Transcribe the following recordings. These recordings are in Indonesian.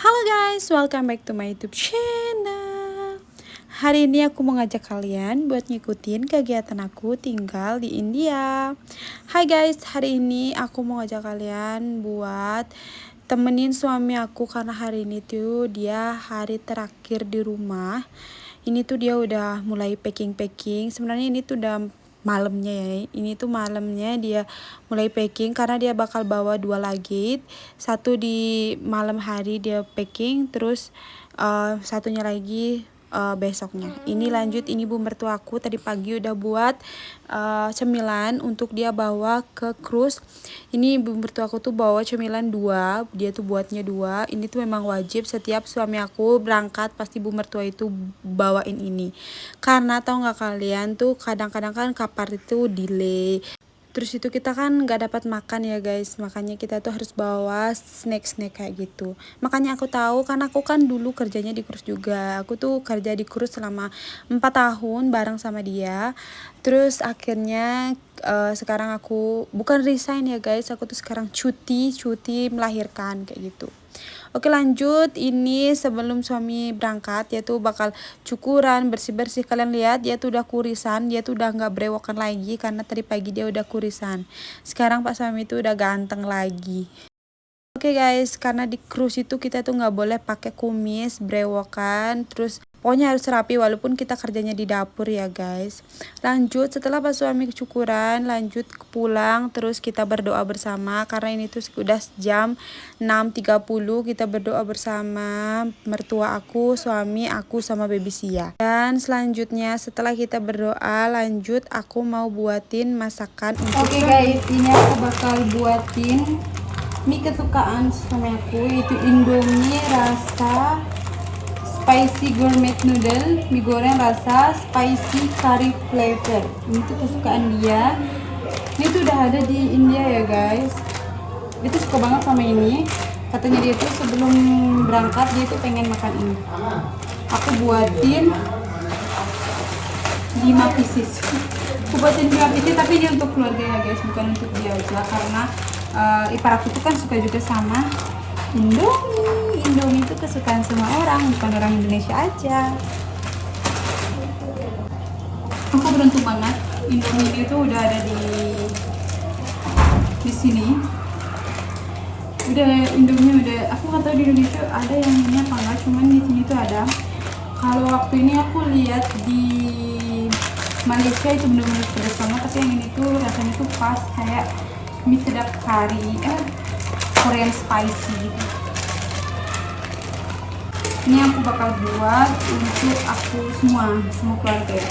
Halo guys, welcome back to my YouTube channel. Hari ini aku mau ngajak kalian buat ngikutin kegiatan aku tinggal di India. Hai guys, hari ini aku mau ngajak kalian buat temenin suami aku karena hari ini tuh dia hari terakhir di rumah. Ini tuh dia udah mulai packing-packing. Sebenarnya ini tuh udah malamnya ya, ini tuh malamnya dia mulai packing karena dia bakal bawa 2 luggage, satu di malam hari dia packing, terus satunya lagi besoknya. Ini lanjut, ini bu mertua aku tadi pagi udah buat cemilan untuk dia bawa ke cruise. Ini ibu mertua aku tuh bawa cemilan 2, dia tuh buatnya 2. Ini tuh memang wajib setiap suami aku berangkat pasti ibu mertua itu bawain ini. Karena tahu nggak kalian tuh kadang-kadang kan kapal itu delay. Terus itu kita kan nggak dapat makan ya guys, makanya kita tuh harus bawa snack-snack kayak gitu. Makanya aku tahu karena aku kan dulu kerjanya di cruise juga. Aku tuh kerja di cruise selama 4 tahun bareng sama dia. Terus akhirnya sekarang aku bukan resign ya guys, aku tuh sekarang cuti melahirkan kayak gitu. Oke lanjut, ini sebelum suami berangkat dia tuh bakal cukuran, bersih-bersih. Kalian lihat dia tuh udah kurisan, dia tuh udah nggak brewokan lagi karena tadi pagi dia udah kurisan. Sekarang Pak suami tuh udah ganteng lagi. Oke guys, karena di cruise itu kita tuh nggak boleh pakai kumis, brewokan, terus pokoknya harus rapi walaupun kita kerjanya di dapur ya guys. Lanjut, setelah pas suami kecukuran, lanjut pulang, terus kita berdoa bersama karena ini tuh udah jam 6.30, kita berdoa bersama mertua aku, suami aku sama baby Sia. Dan selanjutnya setelah kita berdoa, lanjut aku mau buatin masakan untuk Oke guys, ini aku bakal buatin mie kesukaan suami aku, yaitu Indomie rasa spicy gourmet noodle, mie goreng rasa spicy curry flavor. Ini tuh kesukaan dia. Ini tuh udah ada di India ya guys. Dia tuh suka banget sama ini. Katanya dia tuh sebelum berangkat dia tuh pengen makan ini. Aku buatin 5 pieces. Aku buatin 5 pieces tapi ini untuk keluarga ya guys, bukan untuk dia aja karena ipar aku tuh kan suka juga sama Indomie. Indomie itu kesukaan semua orang, bukan orang Indonesia aja. Aku beruntung banget, Indomie itu udah ada di sini. Indomie udah, aku nggak tahu di Indonesia ada yang ini apa enggak, cuman di sini tuh ada. Kalau waktu ini aku lihat di Malaysia itu benar-benar pedas banget, tapi yang ini tuh rasanya tuh pas kayak mie sedap kari, Korean spicy gitu. Ini aku bakal buat untuk aku semua keluarga ya.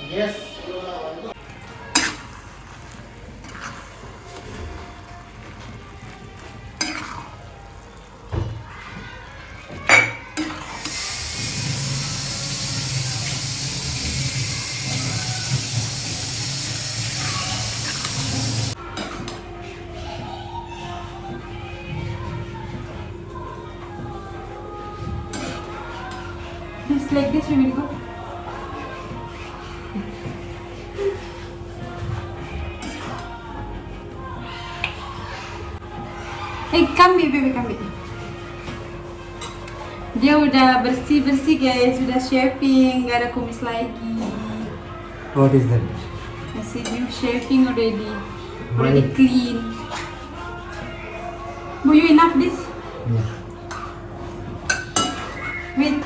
Yes. Just like this you will go. Kambi baby, kambi. Dia udah bersih guys, sudah shaving, gak ada kumis lagi. What is that? I see you shaving already clean. Bu, you enough this? Yeah. Wait.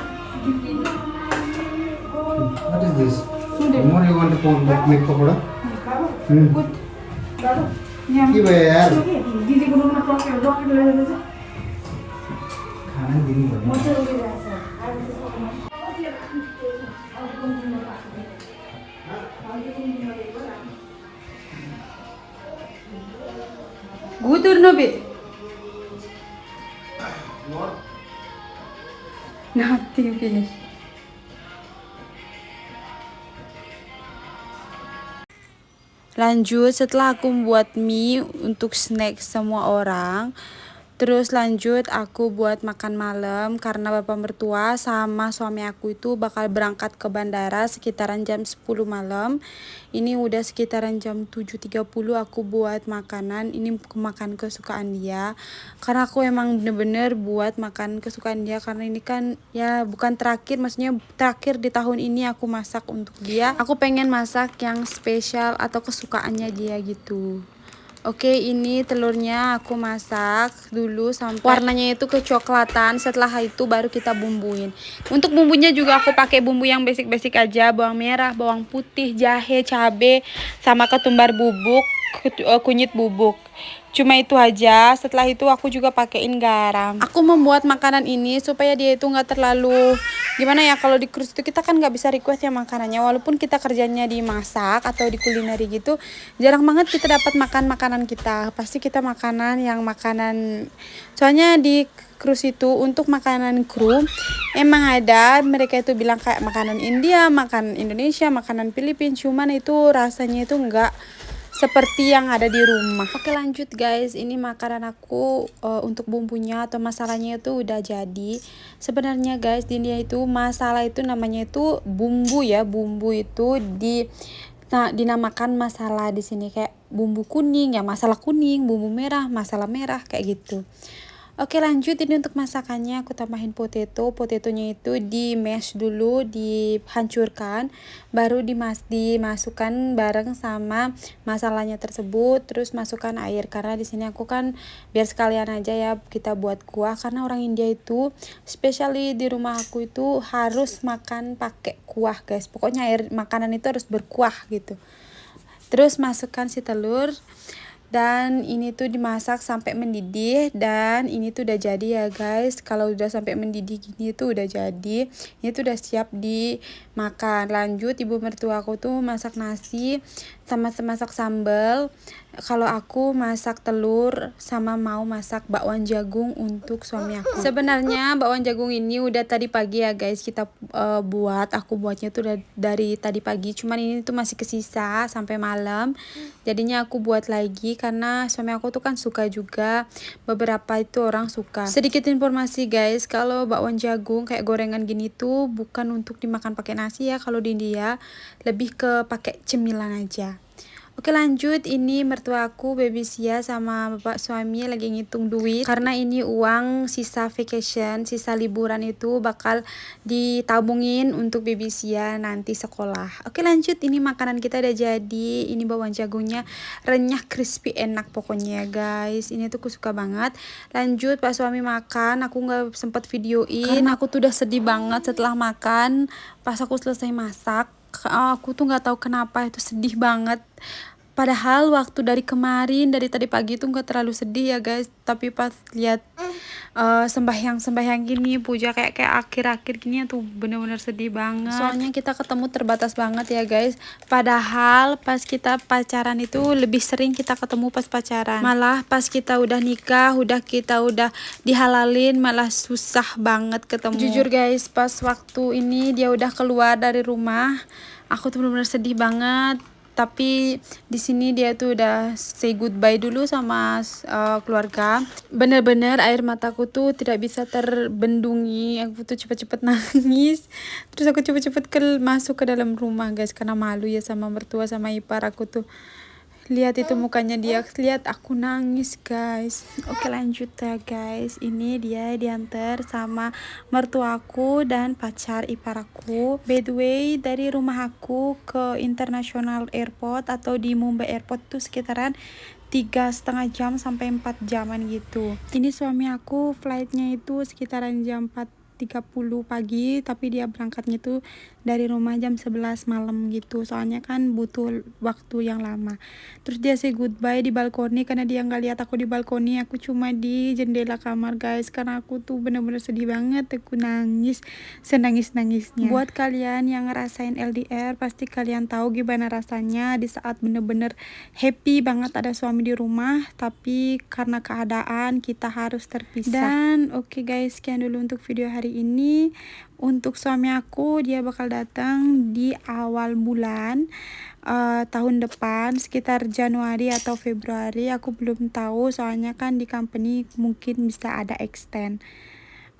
What is this? Noodle. More you want to put make pakoda? Good. Yeah. Give यार. दीदी को रूम में रॉकेट ले लेते थे खाना दिन भर मुझे रुके जैसा Good or no be? Nothing finish. Lanjut setelah aku buat mie untuk snack semua orang. Terus lanjut aku buat makan malam karena bapak mertua sama suami aku itu bakal berangkat ke bandara sekitaran jam 10 malam. Ini udah sekitaran jam 7.30 aku buat makanan. Ini makan kesukaan dia. Karena aku emang bener-bener buat makan kesukaan dia karena ini kan ya bukan terakhir, maksudnya terakhir di tahun ini aku masak untuk dia. Aku pengen masak yang spesial atau kesukaannya dia gitu. Oke, ini telurnya aku masak dulu sampai warnanya itu kecoklatan. Setelah itu baru kita bumbuin. Untuk bumbunya juga aku pakai bumbu yang basic-basic aja, bawang merah, bawang putih, jahe, cabe, sama ketumbar bubuk, kunyit bubuk. Cuma itu aja. Setelah itu aku juga pakein garam. Aku membuat makanan ini supaya dia itu nggak terlalu gimana ya, kalau di cruise itu kita kan nggak bisa request ya makanannya, walaupun kita kerjanya di masak atau di kulineri gitu, jarang banget kita dapat makan makanan kita. Pasti kita makanan yang makanan, soalnya di cruise itu untuk makanan kru emang ada, mereka itu bilang kayak makanan India, makanan Indonesia, makanan Filipina, cuman itu rasanya itu enggak seperti yang ada di rumah. Oke, lanjut guys, ini makanan aku untuk bumbunya atau masalahnya itu udah jadi. Sebenarnya guys, di India itu masalah itu namanya itu bumbu ya, bumbu itu dinamakan masalah di sini, kayak bumbu kuning ya masalah kuning, bumbu merah masalah merah kayak gitu. Oke, lanjut, ini untuk masakannya aku tambahin potetonya itu di mash dulu, dihancurkan, baru dimasukkan bareng sama masalahnya tersebut. Terus masukkan air karena di sini aku kan biar sekalian aja ya kita buat kuah, karena orang India itu especially di rumah aku itu harus makan pakai kuah guys, pokoknya air makanan itu harus berkuah gitu. Terus masukkan si telur. Dan ini tuh dimasak sampai mendidih, dan ini tuh udah jadi ya guys. Kalau udah sampai mendidih gini tuh udah jadi. Ini tuh udah siap dimakan. Lanjut, ibu mertua aku tuh masak nasi sama masak sambal. Kalau aku masak telur sama mau masak bakwan jagung untuk suami aku. Sebenarnya bakwan jagung ini udah tadi pagi ya guys kita buat. Aku buatnya tuh udah dari tadi pagi. Cuman ini tuh masih kesisa sampai malam. Jadinya aku buat lagi karena suami aku tuh kan suka juga. Beberapa itu orang suka. Sedikit informasi guys, kalau bakwan jagung kayak gorengan gini tuh bukan untuk dimakan pakai nasi ya. Kalau di India lebih ke pakai cemilan aja. Oke, lanjut, ini mertua aku Baby Sia sama bapak suami lagi ngitung duit karena ini uang sisa vacation, sisa liburan itu bakal ditabungin untuk Baby Sia nanti sekolah. Oke, lanjut, ini makanan kita udah jadi. Ini bawang jagungnya renyah, crispy, enak pokoknya ya guys. Ini tuh aku suka banget. Lanjut, pas suami makan, aku nggak sempet videoin karena aku tuh udah sedih banget setelah makan. Pas aku selesai masak, aku tuh nggak tahu kenapa itu sedih banget. Padahal waktu dari kemarin, dari tadi pagi tuh nggak terlalu sedih ya guys. Tapi pas lihat sembahyang gini, puja kayak akhir-akhir gini tuh bener-bener sedih banget. Soalnya kita ketemu terbatas banget ya guys. Padahal pas kita pacaran itu lebih sering kita ketemu pas pacaran. Malah pas kita udah nikah, kita udah dihalalin, malah susah banget ketemu. Jujur guys, pas waktu ini dia udah keluar dari rumah, aku tuh bener-bener sedih banget. Tapi di sini dia tuh udah say goodbye dulu sama keluarga. Bener-bener air mataku tuh tidak bisa terbendungi. Aku tuh cepet-cepet nangis. Terus aku cepet-cepet masuk ke dalam rumah guys, karena malu ya sama mertua sama ipar aku tuh. Lihat itu mukanya dia, lihat aku nangis guys. Oke, lanjut ya guys. Ini dia diantar sama mertuaku dan pacar ipar aku. By the way, dari rumah aku ke International Airport atau di Mumbai Airport tuh sekitaran 3,5 jam sampai 4 jaman gitu. Ini suami aku flightnya itu sekitaran jam 4.30 pagi, tapi dia berangkatnya tuh dari rumah jam 11 malam gitu, soalnya kan butuh waktu yang lama. Terus dia say goodbye di balkoni karena dia nggak lihat aku di balkoni, aku cuma di jendela kamar guys, karena aku tuh bener-bener sedih banget, aku nangis senangis-nangisnya. Buat kalian yang ngerasain LDR pasti kalian tahu gimana rasanya di saat bener-bener happy banget ada suami di rumah, tapi karena keadaan kita harus terpisah. Dan oke guys, sekian dulu untuk video hari ini. Untuk suami aku, dia bakal datang di awal bulan tahun depan, sekitar Januari atau Februari, aku belum tahu soalnya kan di company mungkin bisa ada extend.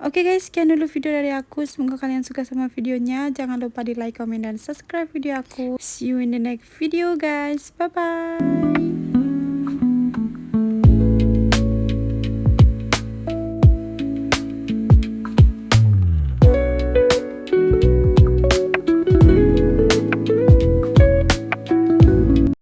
Oke guys, sekian dulu video dari aku, semoga kalian suka sama videonya. Jangan lupa di like, comment, dan subscribe video aku. See you in the next video guys, bye bye.